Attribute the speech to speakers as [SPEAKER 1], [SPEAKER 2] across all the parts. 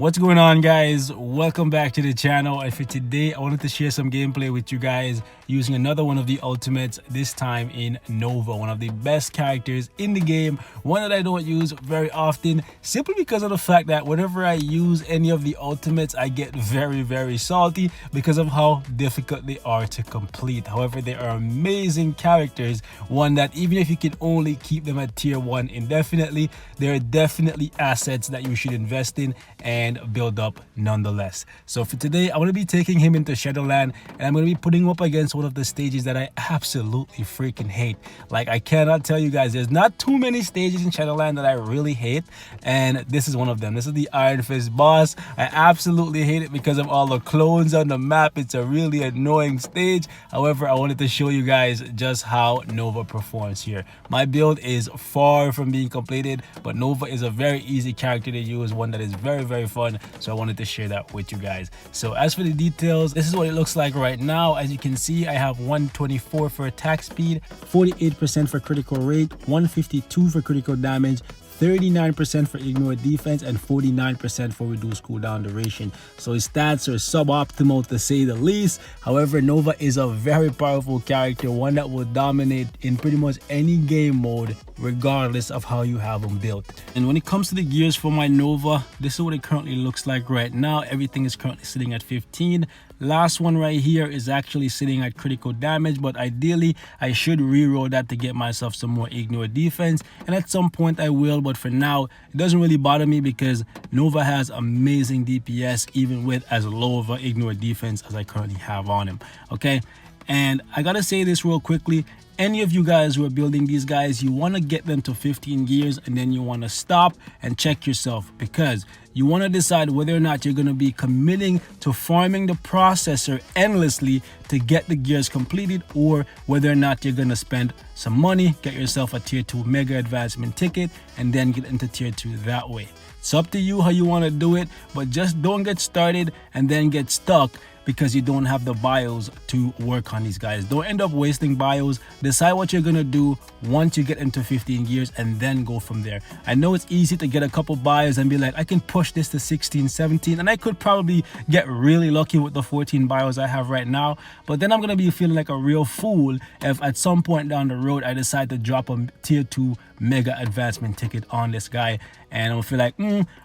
[SPEAKER 1] What's going on, guys? Welcome back to the channel. And for today, I wanted to share some gameplay with you guys using another one of the ultimates, this time in Nova, one of the best characters in the game, one that I don't use very often simply because of the fact that whenever I use any of the ultimates, I get very salty because of how difficult they are to complete. However, they are amazing characters, one that even if you can only keep them at tier 1 indefinitely, they are definitely assets that you should invest in and build up nonetheless. So for today, I'm going to be taking him into Shadowland, and I'm going to be putting him up against one of the stages that I absolutely freaking hate. Like, I cannot tell you guys, there's not too many stages in Shadowland that I really hate, and this is one of them. This is the Iron Fist boss. I absolutely hate it because of all the clones on the map. It's a really annoying stage. However, I wanted to show you guys just how Nova performs here. My build is far from being completed, but Nova is a very easy character to use, one that is very fun, so I wanted to share that with you guys. So as for the details, this is what it looks like right now. As you can see, I have 124 for attack speed, 48% for critical rate, 152 for critical damage, 39% for ignore defense, and 49% for reduce cooldown duration. So his stats are suboptimal to say the least. However, Nova is a very powerful character, one that will dominate in pretty much any game mode regardless of how you have him built. And when it comes to the gears for my Nova, this is what it currently looks like right now. Everything is currently sitting at 15. Last one right here is actually sitting at critical damage, but ideally I should reroll that to get myself some more ignore defense, and at some point I will, but for now it doesn't really bother me because Nova has amazing DPS even with as low of an ignore defense as I currently have on him. Okay, and I gotta say this real quickly. Any of you guys who are building these guys, you want to get them to 15 gears and then you want to stop and check yourself, because you want to decide whether or not you're going to be committing to farming the processor endlessly to get the gears completed, or whether or not you're going to spend some money, get yourself a tier 2 mega advancement ticket, and then get into tier 2 that way. It's up to you how you want to do it, but just don't get started and then get stuck because you don't have the bios to work on these guys. Don't end up wasting bios. Decide what you're gonna do once you get into 15 gears and then go from there. I know it's easy to get a couple bios and be like, I can push this to 16, 17, and I could probably get really lucky with the 14 bios I have right now, but then I'm gonna be feeling like a real fool if at some point down the road I decide to drop a tier 2 mega advancement ticket on this guy, and I'll feel like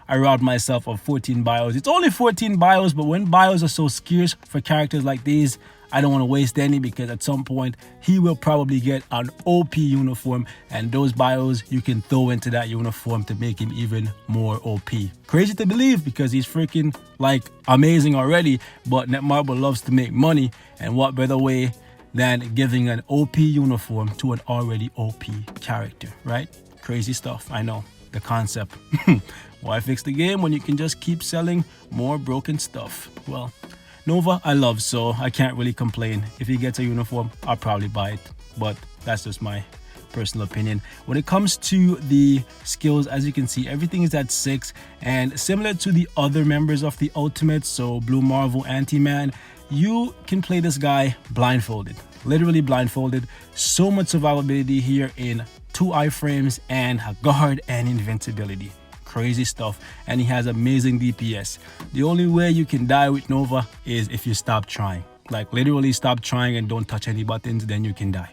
[SPEAKER 1] I robbed myself of 14 bios. It's only 14 bios, but when bios are so scarce for characters like these, I don't want to waste any, because at some point he will probably get an OP uniform, and those bios you can throw into that uniform to make him even more OP. Crazy to believe because he's freaking like amazing already, but Netmarble loves to make money, and what better way than giving an OP uniform to an already OP character, right? Crazy stuff, I know, the concept. Why fix the game when you can just keep selling more broken stuff? Well, Nova I love, so I can't really complain. If he gets a uniform, I'll probably buy it, but that's just my personal opinion. When it comes to the skills, as you can see, everything is at 6, and similar to the other members of the Ultimate, so Blue Marvel, Anti-Man, you can play this guy blindfolded, literally blindfolded. So much survivability here in 2 iframes and a guard and invincibility. Crazy stuff, and he has amazing DPS. The only way you can die with Nova is if you stop trying. Like, literally stop trying and don't touch any buttons, then you can die.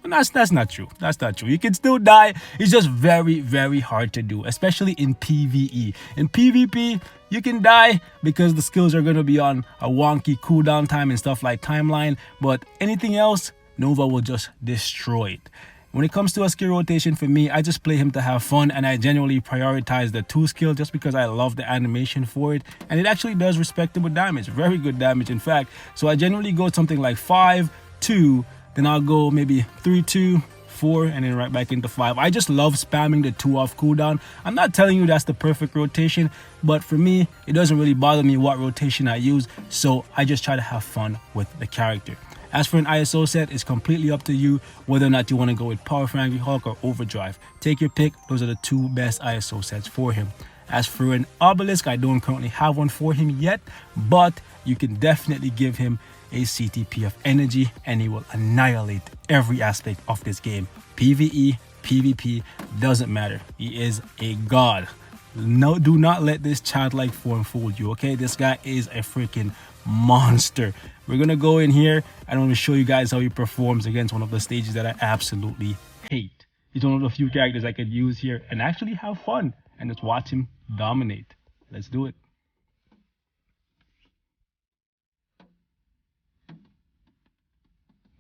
[SPEAKER 1] And that's not true. That's not true. You can still die. It's just very hard to do, especially in PvE. In PvP, you can die because the skills are going to be on a wonky cooldown time and stuff like timeline, but anything else, Nova will just destroy it. When it comes to a skill rotation, for me, I just play him to have fun, and I genuinely prioritize the 2 skill just because I love the animation for it, and it actually does respectable damage, very good damage in fact. So I generally go something like 5, 2, then I'll go maybe 3, 2, 4, and then right back into 5. I just love spamming the 2 off cooldown. I'm not telling you that's the perfect rotation, but for me, it doesn't really bother me what rotation I use, so I just try to have fun with the character. As for an ISO set, it's completely up to you whether or not you want to go with Power for Angry Hulk or Overdrive. Take your pick. Those are the 2 best ISO sets for him. As for an Obelisk, I don't currently have one for him yet, but you can definitely give him a CTP of energy and he will annihilate every aspect of this game. PvE, PvP, doesn't matter. He is a god. No, do not let this childlike form fool you, okay? This guy is a freaking monster. We're gonna go in here. I want to show you guys how he performs against one of the stages that I absolutely hate. He's one of the few characters I could use here and actually have fun and just watch him dominate. Let's do it.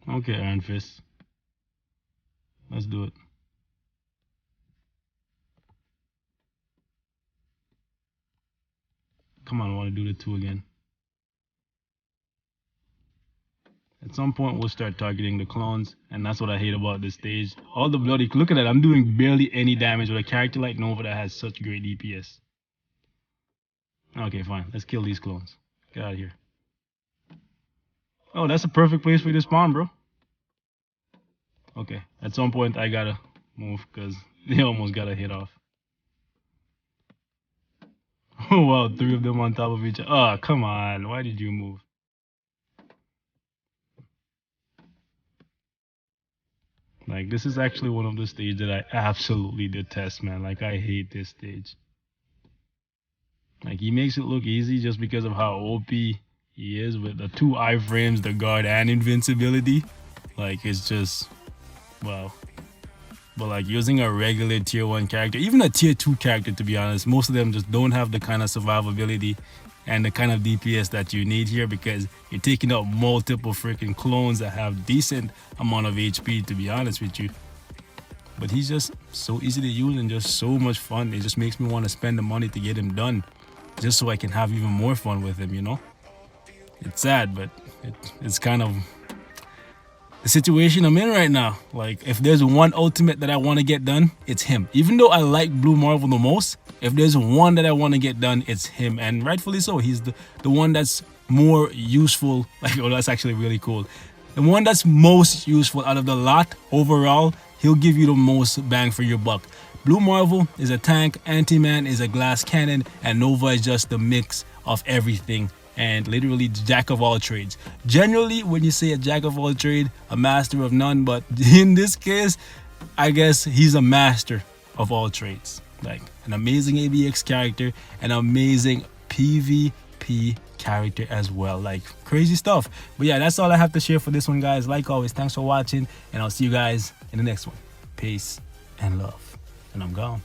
[SPEAKER 1] Okay, Iron Fist. Let's do it. Come on, I want to do the 2 again. At some point, we'll start targeting the clones, and that's what I hate about this stage. All the bloody... Look at that, I'm doing barely any damage with a character like Nova that has such great DPS. Okay, fine. Let's kill these clones. Get out of here. Oh, that's a perfect place for you to spawn, bro. Okay, at some point, I gotta move, because they almost got a hit off. Oh, wow, 3 of them on top of each other. Oh, come on. Why did you move? Like, this is actually one of the stages that I absolutely detest, man. Like, I hate this stage. Like, he makes it look easy just because of how OP he is with the 2 iframes, the guard, and invincibility. Like, it's just, wow. But like using a regular tier 1 character, even a tier 2 character, to be honest, most of them just don't have the kind of survivability and the kind of DPS that you need here, because you're taking out multiple freaking clones that have decent amount of HP, to be honest with you. But he's just so easy to use and just so much fun. It just makes me want to spend the money to get him done, just so I can have even more fun with him, you know? It's sad, but it's kind of the situation I'm in right now. Like, if there's one ultimate that I want to get done, it's him. Even though I like Blue Marvel the most, if there's one that I want to get done, it's him. And rightfully so. He's the one that's more useful. Like, oh, that's actually really cool. The one that's most useful out of the lot overall. He'll give you the most bang for your buck. Blue Marvel is a tank, Anti-Man is a glass cannon, and Nova is just the mix of everything. And literally jack of all trades. Generally, when you say a jack of all trade, a master of none, but in this case, I guess he's a master of all trades. Like, an amazing ABX character, an amazing PvP character as well. Like, crazy stuff. But yeah, that's all I have to share for this one, guys. Like always, thanks for watching, and I'll see you guys in the next one. Peace and love. And I'm gone.